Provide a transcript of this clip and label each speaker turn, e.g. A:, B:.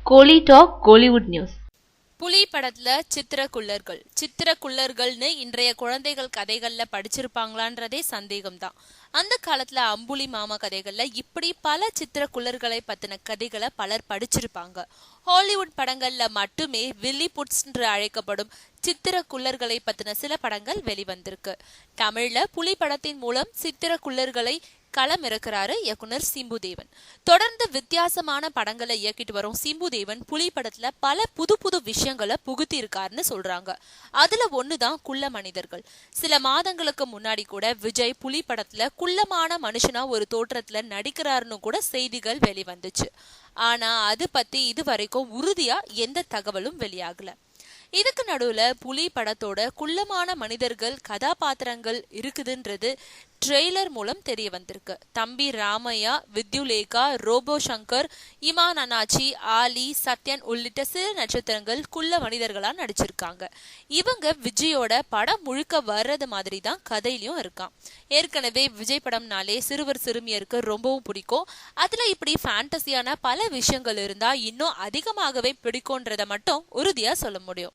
A: கோலி talk Kollywood news.
B: புலி படத்துல சித்திரக்குள்ளர்கள்னு இன்றைய குழந்தைகள் கதைகள்ல படிச்சிருப்பாங்களான்றதே சந்தேகம்தான். அந்த காலத்துல அம்புலி மாமா கதைகள்ல இப்படி பல சித்திரக்குள்ளர்களை பத்தின கதைகளை பலர் படிச்சிருப்பாங்க. ஹாலிவுட் படங்கள்ல மட்டுமே வில்லி புட்ஸ் என்று அழைக்கப்படும் சித்திரக்குள்ளர்களை பத்தின சில படங்கள் வெளிவந்திருக்கு. தமிழ்ல புலி படத்தின் மூலம் சித்திரக்குள்ளர்களை களம் இறக்குறாரு இயக்குனர் சிம்புதேவன். தொடர்ந்து வித்தியாசமான படங்களை இயக்கிட்டு வரும் சிம்புதேவன் புலி படத்துல பல புது புது விஷயங்களை புகுத்தி இருக்காருன்னு சொல்றாங்க. அதுல ஒண்ணுதான் குள்ள மனிதர்கள். சில மாதங்களுக்கு முன்னாடி கூட விஜய் புலி படத்துல குள்ளமான மனுஷனா ஒரு தோற்றத்துல நடிக்கிறாருன்னு கூட செய்திகள் வெளிவந்துச்சு. ஆனா அது பத்தி இதுவரைக்கும் உறுதியா எந்த தகவலும் வெளியாகல. இதுக்கு நடுவுல புலி படத்தோட குள்ளமான மனிதர்கள் கதாபாத்திரங்கள் இருக்குதுன்றது ட்ரெய்லர் மூலம் தெரிய வந்திருக்கு. தம்பி ராமையா, வித்யுலேகா, ரோபோ சங்கர், இமான் அனாச்சி, ஆலி, சத்யன் உள்ளிட்ட சில நட்சத்திரங்கள் குள்ள மனிதர்களா நடிச்சிருக்காங்க. இவங்க விஜயோட படம் முழுக்க வர்றது மாதிரி தான் கதையிலயும் இருக்கான். ஏற்கனவே விஜய் படம்னாலே சிறுவர் சிறுமியருக்கு ரொம்பவும் பிடிக்கும். அதுல இப்படி ஃபேண்டசியான பல விஷயங்கள் இருந்தா இன்னும் அதிகமாகவே பிடிக்கும்ன்றத மட்டும் உறுதியா சொல்ல முடியும்.